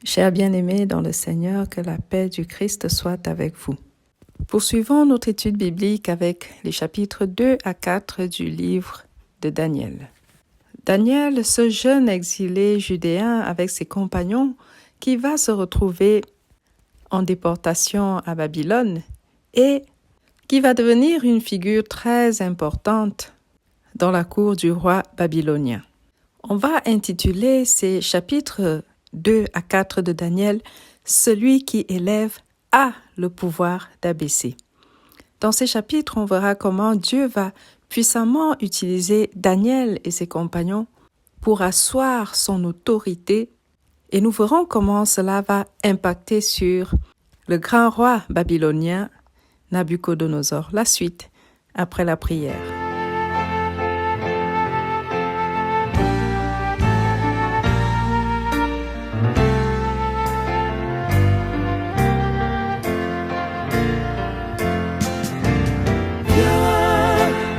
Chers bien-aimés dans le Seigneur, que la paix du Christ soit avec vous. Poursuivons notre étude biblique avec les chapitres 2 à 4 du livre de Daniel. Daniel, ce jeune exilé judéen avec ses compagnons, qui va se retrouver en déportation à Babylone et qui va devenir une figure très importante dans la cour du roi babylonien. On va intituler ces chapitres 2 à 4 de Daniel « Celui qui élève a le pouvoir d'abaisser ». Dans ces chapitres, on verra comment Dieu va puissamment utiliser Daniel et ses compagnons pour asseoir son autorité et nous verrons comment cela va impacter sur le grand roi babylonien Nabuchodonosor. La suite après la prière.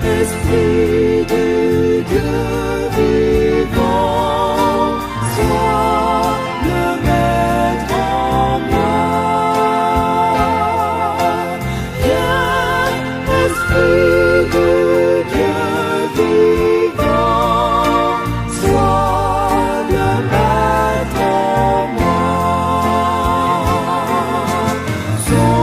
Esprit de Dieu vivant, sois le maître en moi. Viens, Esprit de Dieu vivant, sois le maître en moi. Sonde-moi.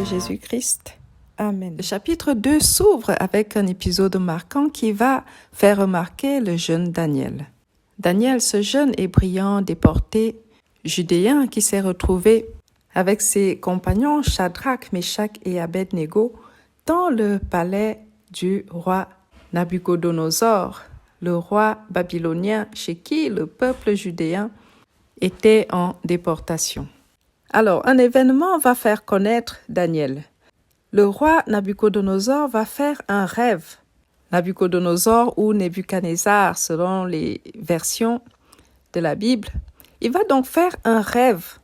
Jésus-Christ. Amen. Le chapitre 2 s'ouvre avec un épisode marquant qui va faire remarquer le jeune Daniel. Daniel, ce jeune et brillant déporté judéen qui s'est retrouvé avec ses compagnons Shadrach, Meshach et Abednego dans le palais du roi Nabuchodonosor, le roi babylonien chez qui le peuple judéen était en déportation. Alors, un événement va faire connaître Daniel. Le roi Nabuchodonosor va faire un rêve. Nabuchodonosor ou Nebuchadnezzar, selon les versions de la Bible. Il va donc faire un rêve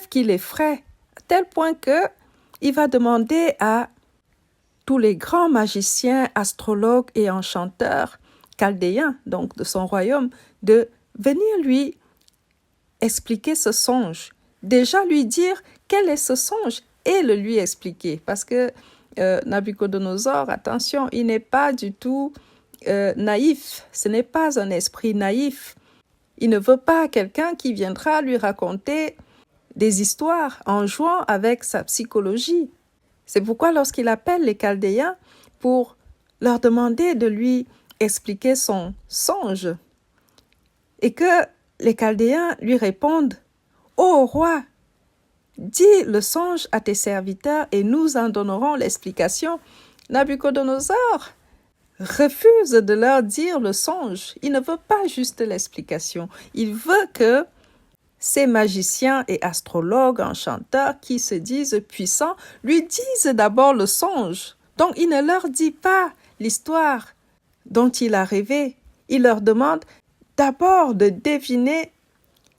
qui l'effraie, à tel point qu'il va demander à tous les grands magiciens, astrologues et enchanteurs chaldéens, donc de son royaume, de venir lui expliquer ce songe. Déjà lui dire quel est ce songe et le lui expliquer. Parce que Nabuchodonosor, attention, il n'est pas du tout naïf. Ce n'est pas un esprit naïf. Il ne veut pas quelqu'un qui viendra lui raconter des histoires en jouant avec sa psychologie. C'est pourquoi lorsqu'il appelle les Chaldéens pour leur demander de lui expliquer son songe et que les Chaldéens lui répondent « Ô roi, dis le songe à tes serviteurs et nous en donnerons l'explication. » Nabuchodonosor refuse de leur dire le songe. Il ne veut pas juste l'explication. Il veut que ces magiciens et astrologues, enchanteurs qui se disent puissants, lui disent d'abord le songe. Donc il ne leur dit pas l'histoire dont il a rêvé. Il leur demande d'abord de deviner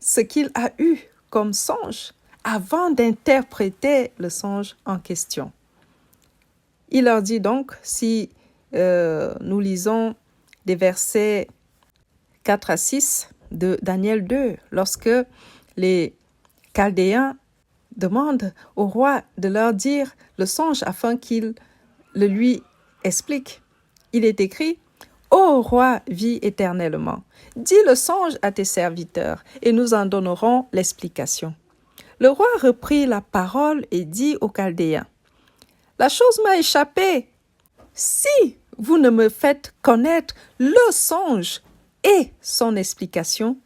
ce qu'il a eu comme songe avant d'interpréter le songe en question. Il leur dit donc, si nous lisons des versets 4 à 6 de Daniel 2, lorsque les Chaldéens demandent au roi de leur dire le songe afin qu'il le lui explique. Il est écrit « Ô roi, vis éternellement, dis le songe à tes serviteurs et nous en donnerons l'explication. » Le roi reprit la parole et dit aux Chaldéens « La chose m'a échappé. Si vous ne me faites connaître le songe et son explication,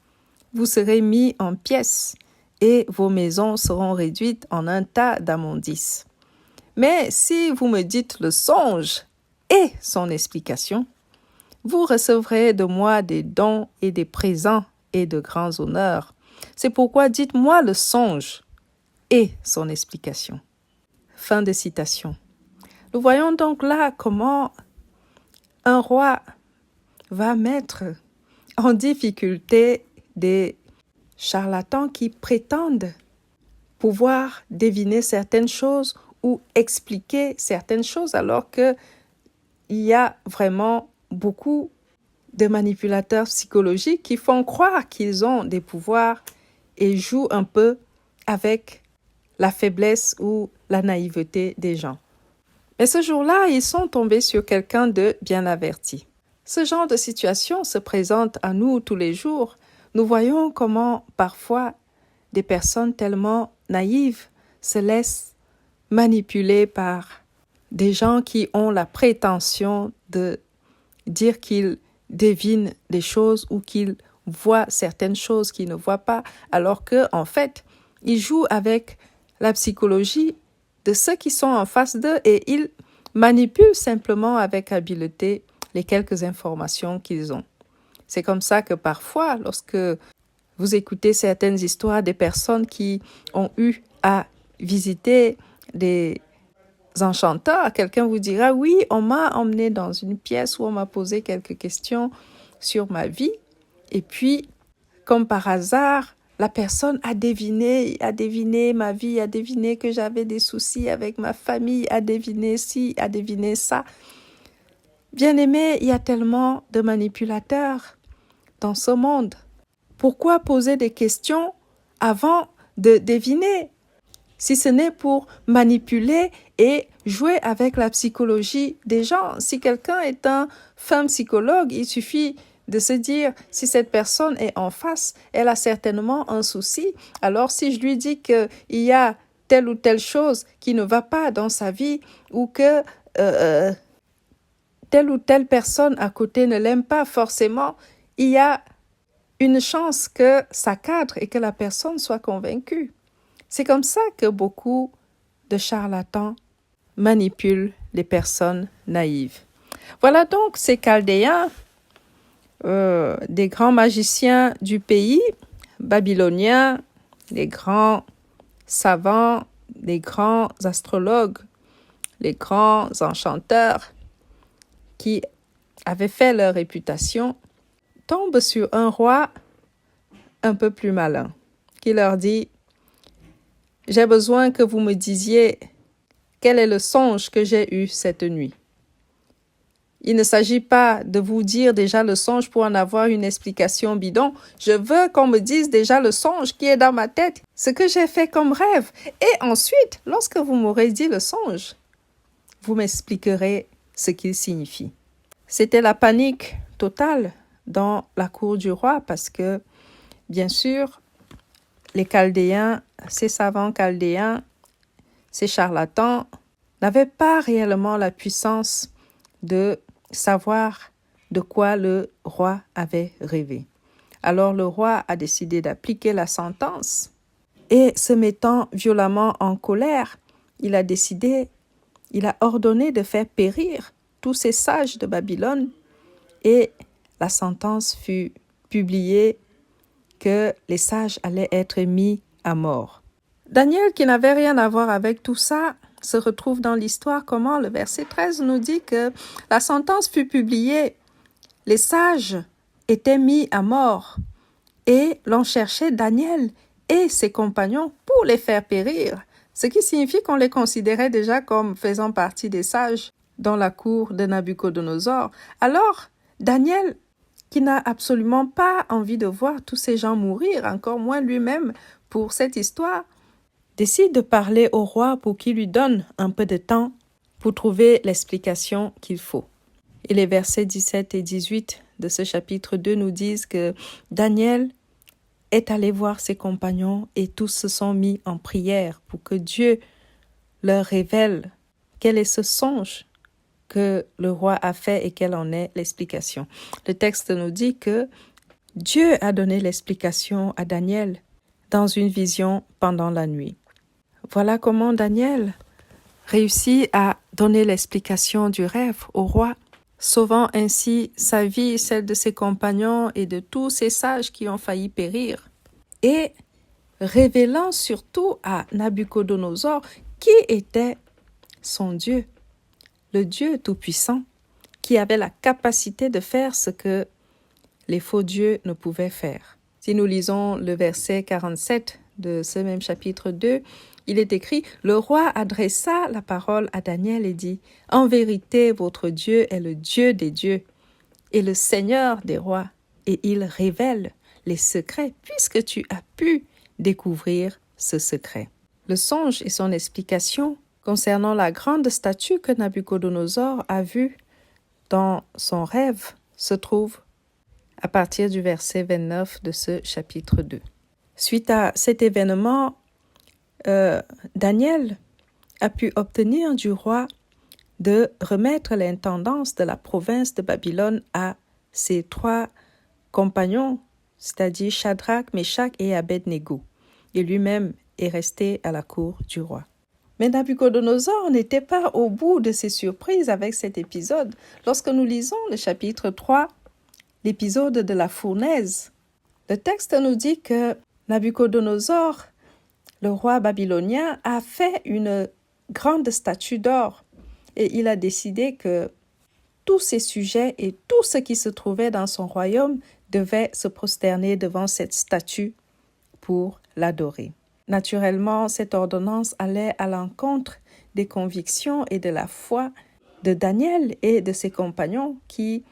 vous serez mis en pièces et vos maisons seront réduites en un tas d'immondices. Mais si vous me dites le songe et son explication, vous recevrez de moi des dons et des présents et de grands honneurs. C'est pourquoi dites-moi le songe et son explication. » Fin de citation. Nous voyons donc là comment un roi va mettre en difficulté des charlatans qui prétendent pouvoir deviner certaines choses ou expliquer certaines choses alors qu'il y a vraiment beaucoup de manipulateurs psychologiques qui font croire qu'ils ont des pouvoirs et jouent un peu avec la faiblesse ou la naïveté des gens. Mais ce jour-là, ils sont tombés sur quelqu'un de bien averti. Ce genre de situation se présente à nous tous les jours. Nous voyons comment parfois des personnes tellement naïves se laissent manipuler par des gens qui ont la prétention de dire qu'ils devinent des choses ou qu'ils voient certaines choses qu'ils ne voient pas, alors que en fait, ils jouent avec la psychologie de ceux qui sont en face d'eux et ils manipulent simplement avec habileté les quelques informations qu'ils ont. C'est comme ça que parfois, lorsque vous écoutez certaines histoires des personnes qui ont eu à visiter des enchanteurs, quelqu'un vous dira « Oui, on m'a emmené dans une pièce où on m'a posé quelques questions sur ma vie. » Et puis, comme par hasard, la personne a deviné ma vie, a deviné que j'avais des soucis avec ma famille, a deviné ci, a deviné ça. Bien-aimé, il y a tellement de manipulateurs dans ce monde. Pourquoi poser des questions avant de deviner? Si ce n'est pour manipuler et jouer avec la psychologie des gens. Si quelqu'un est un fin psychologue, il suffit de se dire, si cette personne est en face, elle a certainement un souci. Alors, si je lui dis qu'il y a telle ou telle chose qui ne va pas dans sa vie ou que telle ou telle personne à côté ne l'aime pas forcément, il y a une chance que ça cadre et que la personne soit convaincue. C'est comme ça que beaucoup de charlatans manipulent les personnes naïves. Voilà donc ces Chaldéens, des grands magiciens du pays babylonien, des grands savants, des grands astrologues, les grands enchanteurs qui avaient fait leur réputation, tombent sur un roi un peu plus malin qui leur dit « J'ai besoin que vous me disiez quel est le songe que j'ai eu cette nuit. » Il ne s'agit pas de vous dire déjà le songe pour en avoir une explication bidon. Je veux qu'on me dise déjà le songe qui est dans ma tête, ce que j'ai fait comme rêve. Et ensuite, lorsque vous m'aurez dit le songe, vous m'expliquerez ce qu'il signifie. C'était la panique totale dans la cour du roi parce que, bien sûr, les Chaldéens, ces savants Chaldéens, ces charlatans, n'avaient pas réellement la puissance de savoir de quoi le roi avait rêvé. Alors le roi a décidé d'appliquer la sentence et se mettant violemment en colère, il a ordonné de faire périr tous ces sages de Babylone et la sentence fut publiée que les sages allaient être mis à mort. Daniel, qui n'avait rien à voir avec tout ça, se retrouve dans l'histoire comment le verset 13 nous dit que la sentence fut publiée, les sages étaient mis à mort et l'on cherchait Daniel et ses compagnons pour les faire périr, ce qui signifie qu'on les considérait déjà comme faisant partie des sages dans la cour de Nabuchodonosor. Alors, Daniel, qui n'a absolument pas envie de voir tous ces gens mourir, encore moins lui-même pour cette histoire, décide de parler au roi pour qu'il lui donne un peu de temps pour trouver l'explication qu'il faut. Et les versets 17 et 18 de ce chapitre 2 nous disent que Daniel est allé voir ses compagnons et tous se sont mis en prière pour que Dieu leur révèle quel est ce songe que le roi a fait et quelle en est l'explication. Le texte nous dit que Dieu a donné l'explication à Daniel dans une vision pendant la nuit. Voilà comment Daniel réussit à donner l'explication du rêve au roi, sauvant ainsi sa vie, celle de ses compagnons et de tous ces sages qui ont failli périr, et révélant surtout à Nabuchodonosor qui était son Dieu. le Dieu Tout-Puissant, qui avait la capacité de faire ce que les faux dieux ne pouvaient faire. Si nous lisons le verset 47 de ce même chapitre 2, il est écrit « Le roi adressa la parole à Daniel et dit « En vérité, votre Dieu est le Dieu des dieux et le Seigneur des rois, et il révèle les secrets puisque tu as pu découvrir ce secret. » Le songe et son explication concernant la grande statue que Nabuchodonosor a vue dans son rêve se trouvent à partir du verset 29 de ce chapitre 2. Suite à cet événement, Daniel a pu obtenir du roi de remettre l'intendance de la province de Babylone à ses 3 compagnons, c'est-à-dire Shadrach, Meshach et Abed-Négo. Et lui-même est resté à la cour du roi. Mais Nabuchodonosor n'était pas au bout de ses surprises avec cet épisode. Lorsque nous lisons le chapitre 3, l'épisode de la fournaise, le texte nous dit que Nabuchodonosor, le roi babylonien, a fait une grande statue d'or et il a décidé que tous ses sujets et tout ce qui se trouvait dans son royaume devaient se prosterner devant cette statue pour l'adorer. Naturellement, cette ordonnance allait à l'encontre des convictions et de la foi de Daniel et de ses compagnons qui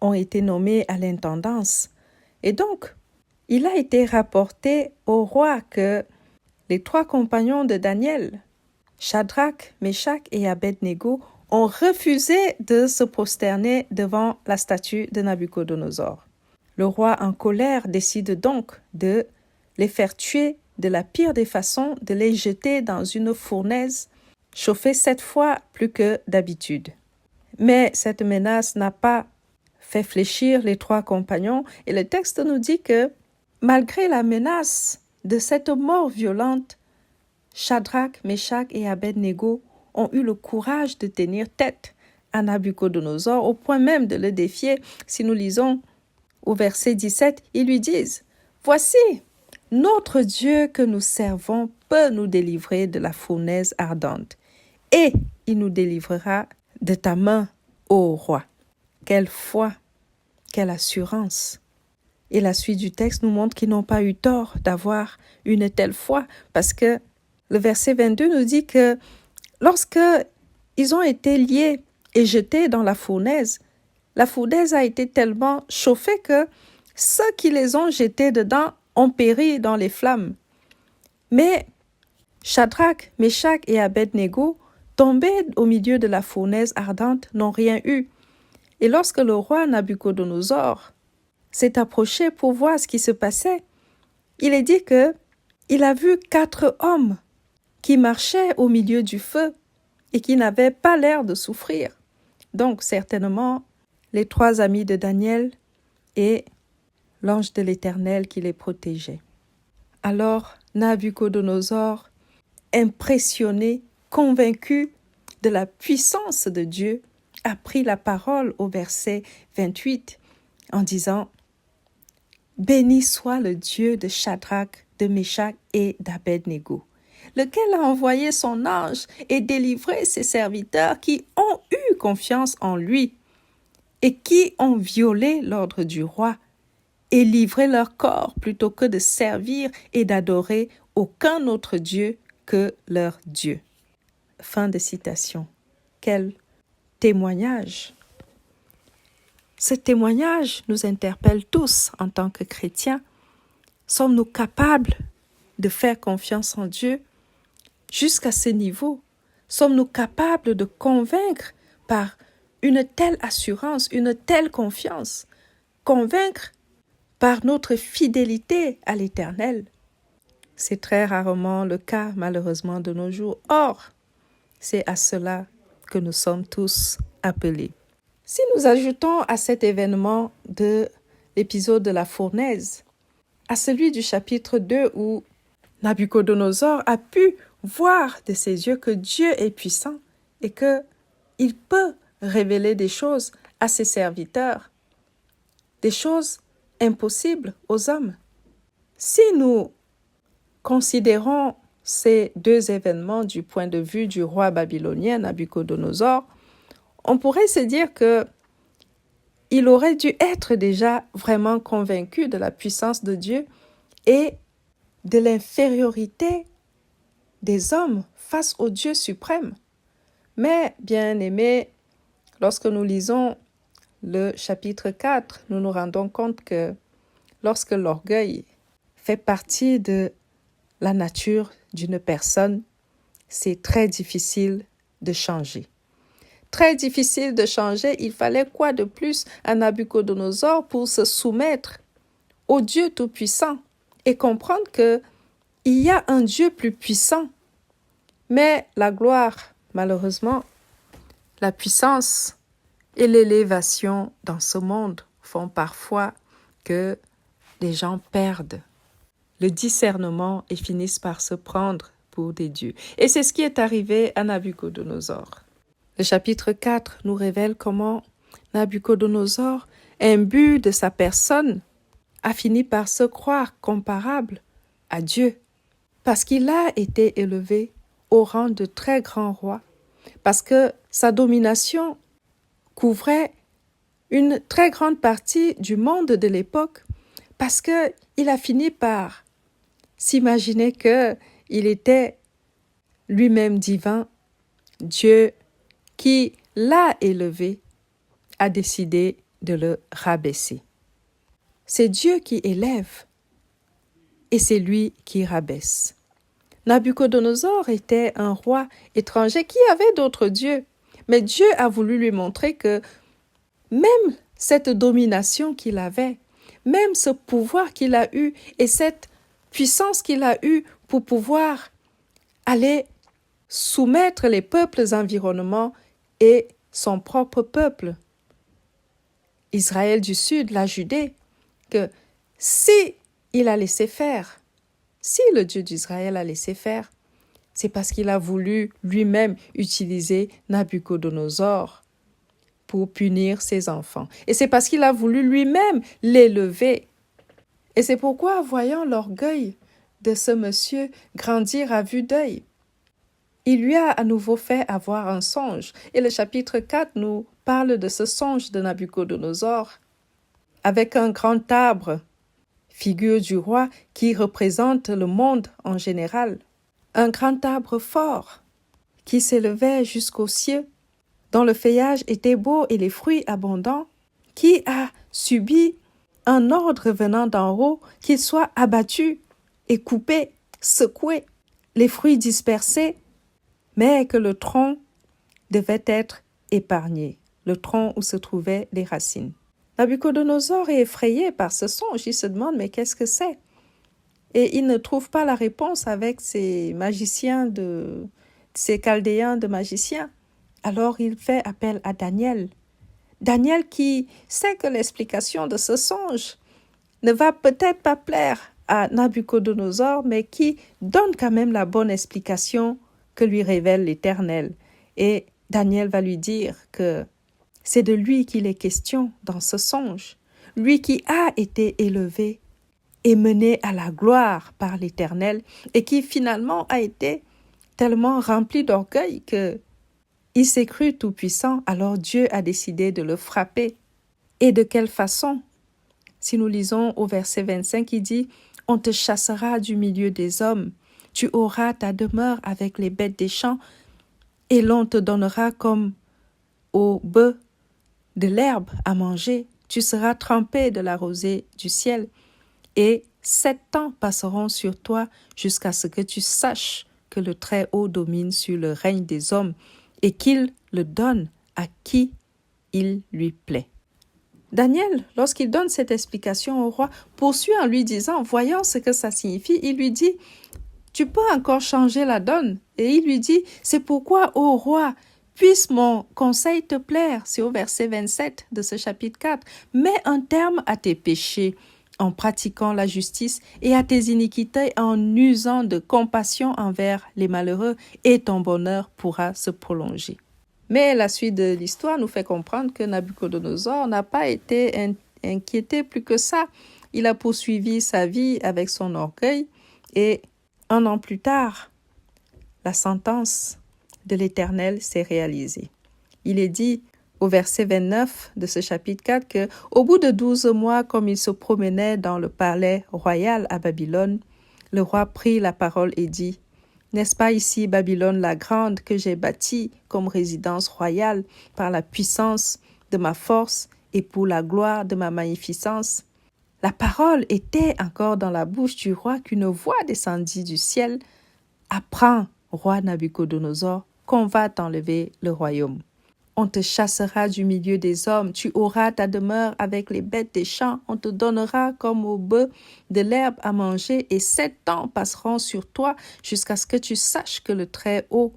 ont été nommés à l'intendance. Et donc, il a été rapporté au roi que les 3 compagnons de Daniel, Shadrach, Meshach et Abed-Négo, ont refusé de se prosterner devant la statue de Nabuchodonosor. Le roi en colère décide donc de les faire tuer de la pire des façons, de les jeter dans une fournaise chauffée 7 fois plus que d'habitude. Mais cette menace n'a pas fait fléchir les 3 compagnons et le texte nous dit que malgré la menace de cette mort violente, Shadrach, Meshach et Abed-Négo ont eu le courage de tenir tête à Nabuchodonosor au point même de le défier. Si nous lisons au verset 17, ils lui disent « Voici, notre Dieu que nous servons peut nous délivrer de la fournaise ardente, et il nous délivrera de ta main, ô roi. » Quelle foi, quelle assurance! Et la suite du texte nous montre qu'ils n'ont pas eu tort d'avoir une telle foi, parce que le verset 22 nous dit que lorsque ils ont été liés et jetés dans la fournaise a été tellement chauffée que ceux qui les ont jetés dedans ont péri dans les flammes. Mais Shadrach, Meshach et Abed-Négo, tombés au milieu de la fournaise ardente, n'ont rien eu. Et lorsque le roi Nabuchodonosor s'est approché pour voir ce qui se passait, il est dit que il a vu 4 hommes qui marchaient au milieu du feu et qui n'avaient pas l'air de souffrir. Donc, certainement, les 3 amis de Daniel et l'ange de l'Éternel qui les protégeait. Alors, Nabuchodonosor, impressionné, convaincu de la puissance de Dieu, a pris la parole au verset 28 en disant « Béni soit le Dieu de Shadrach, de Meshach et d'Abed-Négo, lequel a envoyé son ange et délivré ses serviteurs qui ont eu confiance en lui et qui ont violé l'ordre du roi et livré leur corps plutôt que de servir et d'adorer aucun autre Dieu que leur Dieu. » Fin de citation. Quel témoignage! Ce témoignage nous interpelle tous en tant que chrétiens. Sommes-nous capables de faire confiance en Dieu jusqu'à ce niveau? Sommes-nous capables de convaincre par une telle assurance, une telle confiance, convaincre par notre fidélité à l'Éternel? C'est très rarement le cas, malheureusement, de nos jours. Or, c'est à cela que nous sommes tous appelés. Si nous ajoutons à cet événement de l'épisode de la fournaise, à celui du chapitre 2 où Nabuchodonosor a pu voir de ses yeux que Dieu est puissant et qu'il peut révéler des choses à ses serviteurs, des choses impossibles aux hommes. Si nous considérons ces 2 événements du point de vue du roi babylonien Nabuchodonosor, On pourrait se dire que il aurait dû être déjà vraiment convaincu de la puissance de Dieu et de l'infériorité des hommes face au Dieu suprême. Mais, bien aimés, lorsque nous lisons le chapitre 4, nous nous rendons compte que lorsque l'orgueil fait partie de la nature d'une personne, c'est très difficile de changer. Très difficile de changer, il fallait quoi de plus à Nabuchodonosor pour se soumettre au Dieu Tout-Puissant et comprendre qu'il y a un Dieu plus puissant. Mais la gloire, malheureusement, la puissance et l'élévation dans ce monde font parfois que les gens perdent le discernement et finissent par se prendre pour des dieux. Et c'est ce qui est arrivé à Nabuchodonosor. Le chapitre 4 nous révèle comment Nabuchodonosor, imbu de sa personne, a fini par se croire comparable à Dieu, parce qu'il a été élevé au rang de très grand roi, parce que sa domination couvrait une très grande partie du monde de l'époque, parce qu'il a fini par s'imaginer qu'il était lui-même divin. Dieu qui l'a élevé a décidé de le rabaisser. C'est Dieu qui élève et c'est lui qui rabaisse. Nabuchodonosor était un roi étranger qui avait d'autres dieux, mais Dieu a voulu lui montrer que même cette domination qu'il avait, même ce pouvoir qu'il a eu et cette puissance qu'il a eue pour pouvoir aller soumettre les peuples environnants et son propre peuple, Israël du Sud, la Judée, que si il a laissé faire, si le Dieu d'Israël a laissé faire, c'est parce qu'il a voulu lui-même utiliser Nabuchodonosor pour punir ses enfants. Et c'est parce qu'il a voulu lui-même l'élever. Et c'est pourquoi, voyant l'orgueil de ce monsieur grandir à vue d'œil, il lui a à nouveau fait avoir un songe. Et le chapitre 4 nous parle de ce songe de Nabuchodonosor avec un grand arbre, figure du roi qui représente le monde en général. Un grand arbre fort qui s'élevait jusqu'aux cieux, dont le feuillage était beau et les fruits abondants, qui a subi un ordre venant d'en haut qu'il soit abattu et coupé, secoué, les fruits dispersés, mais que le tronc devait être épargné, le tronc où se trouvaient les racines. Nabuchodonosor est effrayé par ce songe. Il se demande, mais qu'est-ce que c'est? Et il ne trouve pas la réponse avec ces chaldéens de magiciens. Alors il fait appel à Daniel. Daniel qui sait que l'explication de ce songe ne va peut-être pas plaire à Nabuchodonosor, mais qui donne quand même la bonne explication que lui révèle l'Éternel. Et Daniel va lui dire que c'est de lui qu'il est question dans ce songe, lui qui a été élevé et mené à la gloire par l'Éternel et qui finalement a été tellement rempli d'orgueil que il s'est cru tout-puissant, alors Dieu a décidé de le frapper. Et de quelle façon? Si nous lisons au verset 25, il dit « On te chassera du milieu des hommes, tu auras ta demeure avec les bêtes des champs, et l'on te donnera comme aux bœufs de l'herbe à manger, tu seras trempé de la rosée du ciel, et 7 ans passeront sur toi jusqu'à ce que tu saches que le Très-Haut domine sur le règne des hommes, et qu'il le donne à qui il lui plaît. » Daniel, lorsqu'il donne cette explication au roi, poursuit en lui disant, voyant ce que ça signifie, il lui dit, « Tu peux encore changer la donne. » Et il lui dit, « C'est pourquoi, ô roi, puisse mon conseil te plaire. » C'est au verset 27 de ce chapitre 4. « Mets un terme à tes péchés en pratiquant la justice et à tes iniquités en usant de compassion envers les malheureux, et ton bonheur pourra se prolonger. » Mais la suite de l'histoire nous fait comprendre que Nabuchodonosor n'a pas été inquiété plus que ça. Il a poursuivi sa vie avec son orgueil et 1 an plus tard, la sentence de l'Éternel s'est réalisée. Il est dit au verset 29 de ce chapitre 4 que, au bout de 12 mois, comme il se promenait dans le palais royal à Babylone, le roi prit la parole et dit: « N'est-ce pas ici Babylone la grande que j'ai bâtie comme résidence royale par la puissance de ma force et pour la gloire de ma magnificence ?» La parole était encore dans la bouche du roi qu'une voix descendit du ciel: « Apprends, roi Nabuchodonosor, qu'on va t'enlever le royaume. On te chassera du milieu des hommes, tu auras ta demeure avec les bêtes des champs, on te donnera comme aux bœufs de l'herbe à manger, et 7 ans passeront sur toi jusqu'à ce que tu saches que le Très-Haut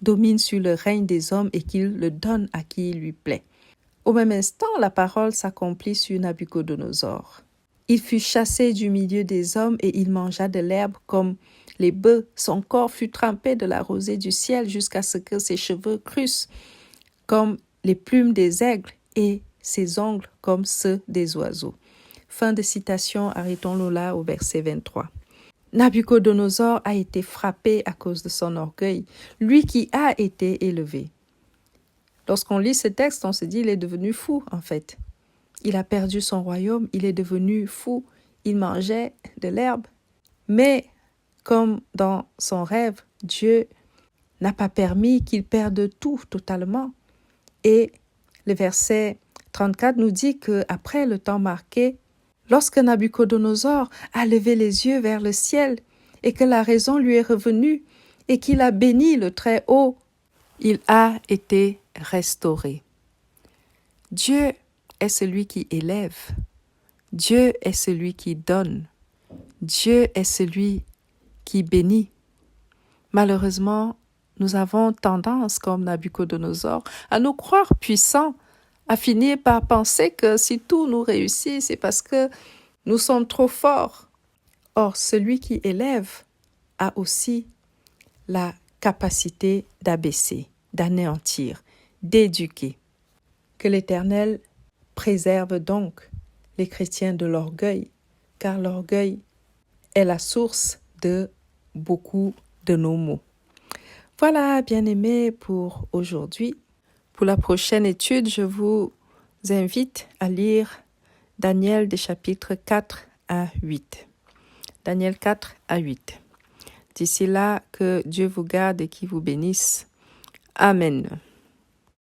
domine sur le règne des hommes et qu'il le donne à qui il lui plaît. » Au même instant, la parole s'accomplit sur Nabuchodonosor. Il fut chassé du milieu des hommes et il mangea de l'herbe comme les bœufs. Son corps fut trempé de la rosée du ciel jusqu'à ce que ses cheveux crussent comme les plumes des aigles et ses ongles comme ceux des oiseaux. Fin de citation, arrêtons-le là au verset 23. Nabuchodonosor a été frappé à cause de son orgueil, lui qui a été élevé. Lorsqu'on lit ce texte, on se dit il est devenu fou en fait. Il a perdu son royaume, il est devenu fou, il mangeait de l'herbe. Mais comme dans son rêve, Dieu n'a pas permis qu'il perde tout totalement. Et le verset 34 nous dit qu'après le temps marqué, lorsque Nabuchodonosor a levé les yeux vers le ciel et que la raison lui est revenue et qu'il a béni le Très-Haut, il a été restauré. Dieu est celui qui élève. Dieu est celui qui donne. Dieu est celui qui bénit. Malheureusement, nous avons tendance, comme Nabuchodonosor, à nous croire puissants, à finir par penser que si tout nous réussit, c'est parce que nous sommes trop forts. Or, celui qui élève a aussi la capacité d'abaisser, d'anéantir, d'éduquer. Que l'Éternel préserve donc les chrétiens de l'orgueil, car l'orgueil est la source de beaucoup de nos maux. Voilà, bien-aimés, pour aujourd'hui. Pour la prochaine étude, je vous invite à lire Daniel des chapitres 4 à 8. Daniel 4 à 8. D'ici là, que Dieu vous garde et qu'il vous bénisse. Amen.